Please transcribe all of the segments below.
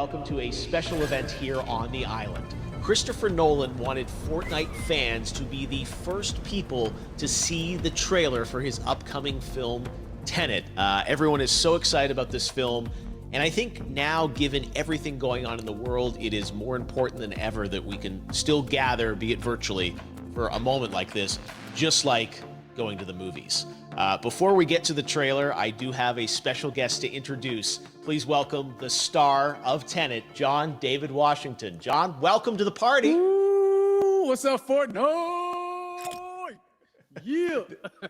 welcome to a special event here on the island. Christopher Nolan wanted Fortnite fans to be the first people to see the trailer for his upcoming film, Tenet. Everyone is so excited about this film, and I think now, given everything going on in the world, it is more important than ever that we can still gather, be it virtually, for a moment like this, just like going to the movies. Before we get to the trailer, I do have a special guest to introduce. Please welcome the star of Tenet, John David Washington. John, welcome to the party. Ooh, what's up, Fortnite? Yeah.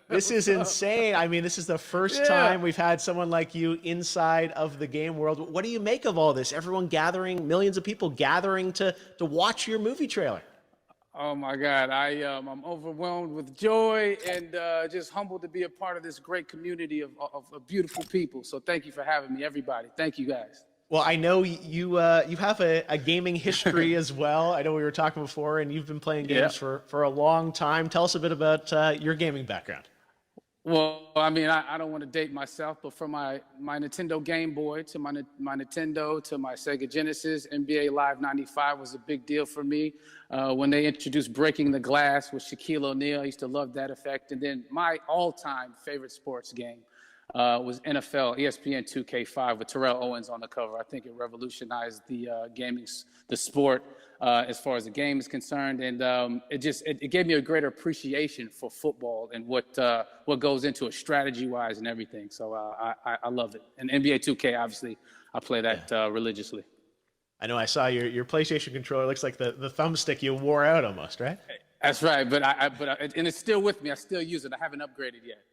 This is insane. I mean, this is the first time we've had someone like you inside of the game world. What do you make of all this? Everyone gathering, millions of people gathering to watch your movie trailer. Oh my God, I'm overwhelmed with joy and just humbled to be a part of this great community of beautiful people. So thank you for having me, everybody. Thank you, guys. Well, I know you have a gaming history as well. I know we were talking before, and you've been playing games for a long time. Tell us a bit about your gaming background. Well, I mean, I don't want to date myself, but from my Nintendo Game Boy to my Nintendo to my Sega Genesis, NBA Live 95 was a big deal for me. When they introduced Breaking the Glass with Shaquille O'Neal, I used to love that effect. And then my all-time favorite sports game was NFL ESPN 2K5 with Terrell Owens on the cover. I think it revolutionized the the sport as far as the game is concerned, and it gave me a greater appreciation for football and what goes into it strategy-wise and everything. So I love it. And NBA 2K, obviously, I play that religiously. I know I saw your PlayStation controller. Looks like the thumbstick you wore out almost, right? That's right, but and it's still with me. I still use it. I haven't upgraded yet.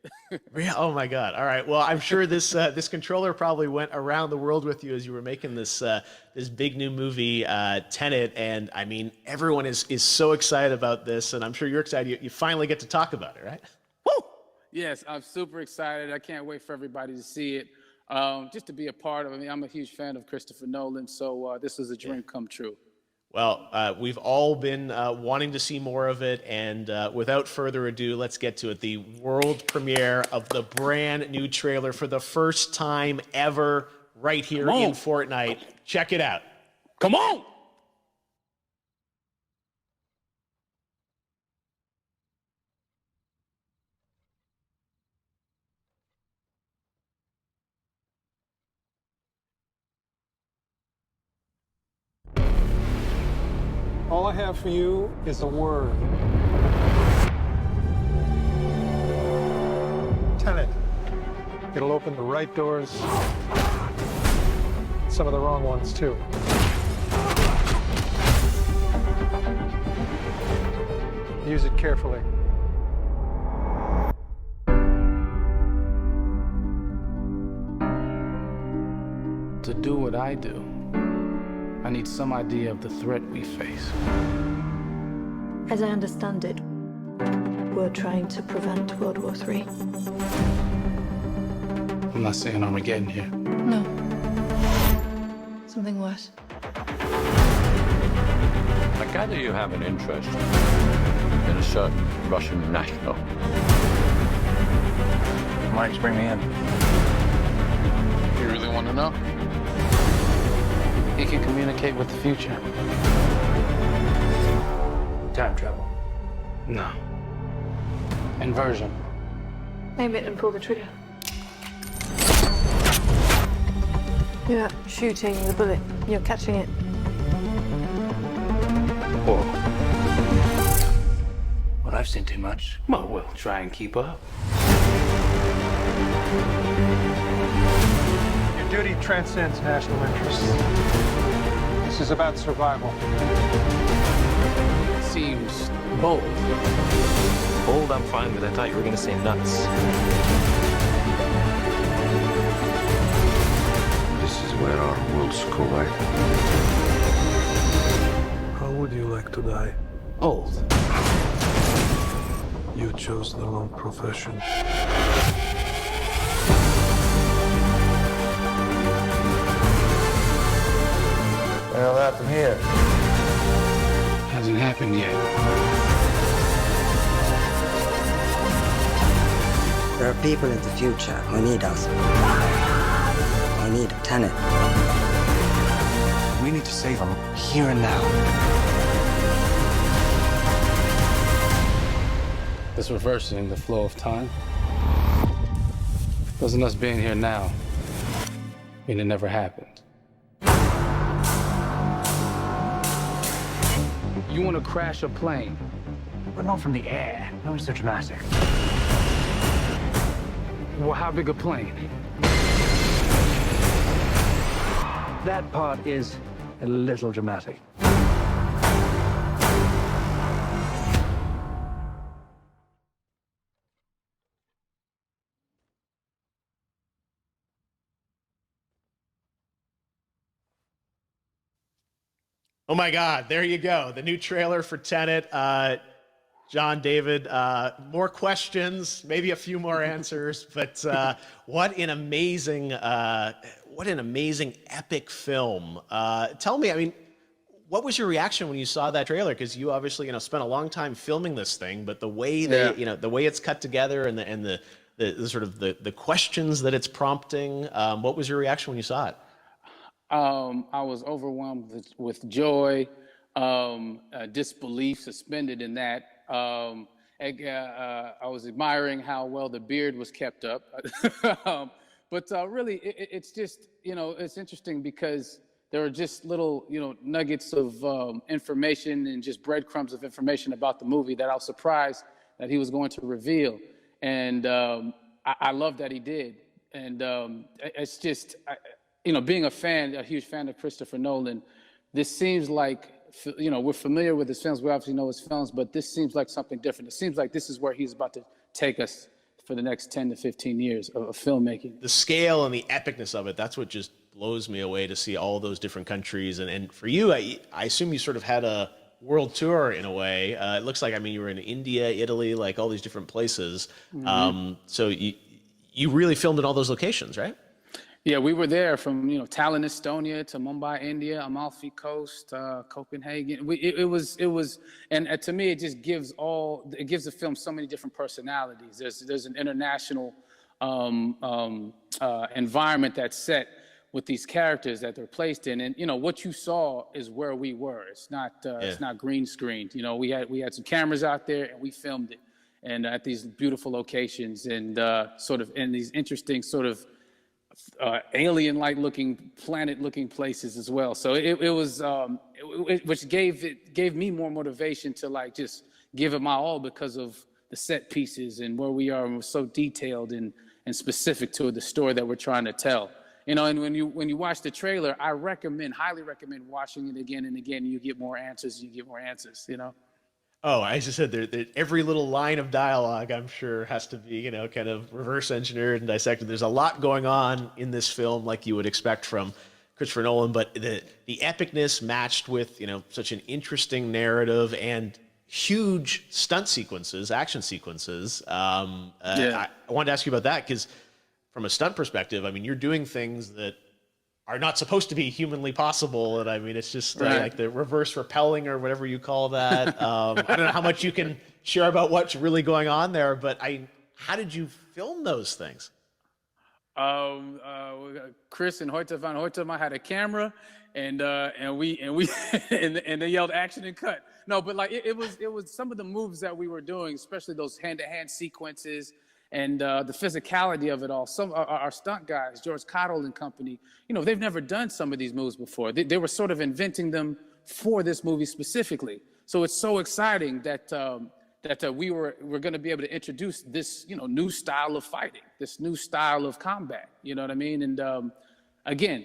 Oh my God! All right. Well, I'm sure this controller probably went around the world with you as you were making this big new movie, Tenet. And I mean, everyone is so excited about this, and I'm sure you're excited. You finally get to talk about it, right? Woo! Yes, I'm super excited. I can't wait for everybody to see it. Just to be a part of it. I mean, I'm a huge fan of Christopher Nolan, so this is a dream come true. Well, we've all been wanting to see more of it, and without further ado, let's get to it. The world premiere of the brand new trailer for the first time ever right here in Fortnite. Check it out. Come on! All I have for you is a word. Tenet. It'll open the right doors, some of the wrong ones too. Use it carefully. To do what I do, I need some idea of the threat we face. As I understand it, we're trying to prevent World War III. I'm not saying Armageddon here. No. Something worse. I gather you have an interest in a certain Russian national. Mike's bring me in. You really want to know? He can communicate with the future. Time travel. No. Inversion. Aim it and pull the trigger. You're not shooting the bullet, you're catching it. Whoa. Well, I've seen too much. Well, we'll try and keep up. Your duty transcends national interests. This is about survival. Seems bold. Bold, I'm fine with. I thought you were going to say nuts. This is where our worlds collide. How would you like to die? Old. You chose the wrong profession. Well, happened here. Hasn't happened yet. There are people in the future who need us. We need Tenet. We need to save him here and now. This reversing the flow of time. Doesn't us being here now mean it never happened? You want to crash a plane? But not from the air. No, it's so dramatic. Well, how big a plane? That part is a little dramatic. Oh my God, there you go. The new trailer for Tenet. John, David, more questions, maybe a few more answers, but what an amazing epic film. Tell me, I mean, what was your reaction when you saw that trailer? Because you obviously, spent a long time filming this thing, but the way the way it's cut together and the sort of the questions that it's prompting, what was your reaction when you saw it? I was overwhelmed with joy, disbelief suspended in that. I was admiring how well the beard was kept up. But really, it's just, it's interesting because there are just little, nuggets of information and just breadcrumbs of information about the movie that I was surprised that he was going to reveal. And I love that he did. And it's just, being a huge fan of Christopher Nolan, this seems like, we're familiar with his films. We obviously know his films, but this seems like something different. It seems like this is where he's about to take us for the next 10 to 15 years of filmmaking. The scale and the epicness of it, that's what just blows me away, to see all those different countries. And for you, I assume you sort of had a world tour in a way. It looks like, you were in India, Italy, like all these different places. Mm-hmm. So you really filmed in all those locations, right? Yeah, we were there from Tallinn, Estonia, to Mumbai, India, Amalfi Coast, Copenhagen. It was, and to me, it just gives the film so many different personalities. There's an international environment that's set with these characters that they're placed in, and what you saw is where we were. It's not green screened. We had some cameras out there and we filmed it, and at these beautiful locations and sort of in these interesting sort of alien-like looking, planet-looking places as well. So it was, which gave me more motivation to just give it my all because of the set pieces and where we are, and we're so detailed and specific to the story that we're trying to tell. And when you watch the trailer, I highly recommend watching it again and again. You get more answers. Oh, I just said every little line of dialogue, I'm sure, has to be, kind of reverse engineered and dissected. There's a lot going on in this film, like you would expect from Christopher Nolan, but the epicness matched with, such an interesting narrative and huge stunt sequences, action sequences. I wanted to ask you about that because from a stunt perspective, you're doing things that are not supposed to be humanly possible. And it's just like the reverse rappelling or whatever you call that. I don't know how much you can share about what's really going on there, but how did you film those things? Chris and Hoyte van Hoytema had a camera and they yelled action and cut. No, but it was some of the moves that we were doing, especially those hand-to-hand sequences, and the physicality of it all. Some our stunt guys, George Cottle and company, they've never done some of these moves before. They were sort of inventing them for this movie specifically. So it's so exciting that we're going to be able to introduce this new style of fighting, this new style of combat. You know what I mean? And again,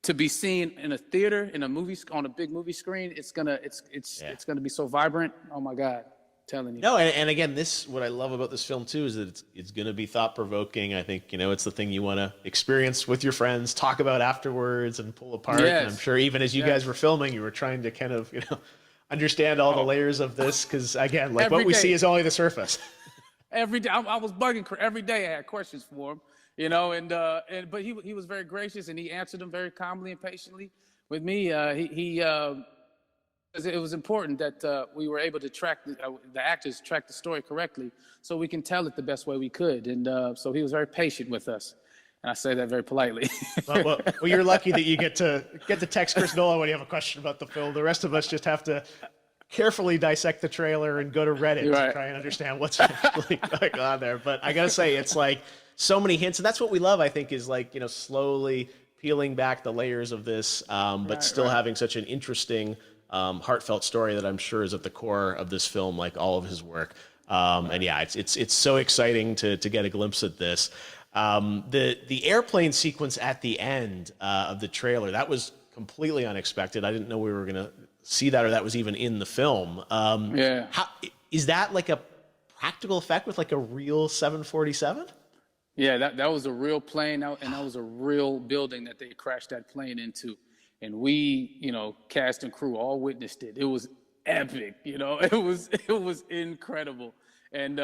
to be seen in a theater, in a movie, on a big movie screen, it's gonna be so vibrant. Oh my God. Telling you. No, and again, what I love about this film too is that it's going to be thought-provoking. I think it's the thing you want to experience with your friends, talk about afterwards, and pull apart. Yes. And I'm sure even as you guys were filming, you were trying to kind of understand all the layers of this, because again, what we see is only the surface. Every day, I was bugging every day. I had questions for him, but he was very gracious and he answered them very calmly and patiently with me. It was important that we were able to track the actors track the story correctly, so we can tell it the best way we could. And so he was very patient with us. And I say that very politely. Well, you're lucky that you get to text Chris Nolan when you have a question about the film. The rest of us just have to carefully dissect the trailer and go to Reddit to try and understand what's actually going on there. But I gotta say, it's like so many hints, and that's what we love, I think, is like, slowly peeling back the layers of this, but still having such an interesting, heartfelt story that I'm sure is at the core of this film, like all of his work. And yeah, it's so exciting to get a glimpse at this. The airplane sequence at the end of the trailer, that was completely unexpected. I didn't know we were gonna see that, or that was even in the film. Is that like a practical effect with like a real 747? Yeah, that was a real plane, and that was a real building that they crashed that plane into. And we, cast and crew all witnessed it. It was epic, it was incredible. And,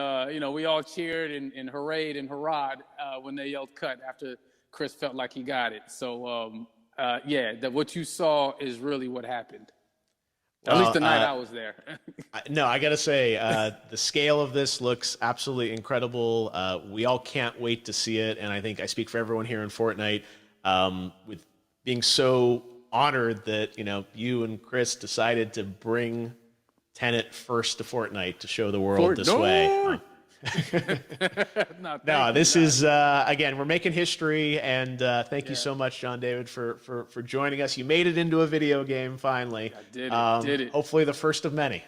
we all cheered and hurrayed and hurrahed when they yelled cut after Chris felt like he got it. So, that what you saw is really what happened. At least the night I was there. No, I got to say, the scale of this looks absolutely incredible. We all can't wait to see it. And I think I speak for everyone here in Fortnite with being so honored that, you and Chris decided to bring Tenet first to Fortnite to show the world this way. No, this is, again, we're making history, and thank you so much, John David, for joining us. You made it into a video game, finally. I did it. Hopefully the first of many.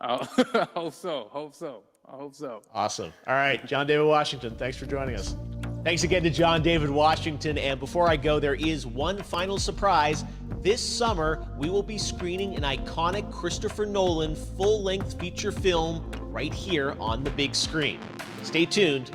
I hope so. Awesome. All right, John David Washington, thanks for joining us. Thanks again to John David Washington, and before I go, there is one final surprise. This summer, we will be screening an iconic Christopher Nolan full-length feature film right here on the big screen. Stay tuned.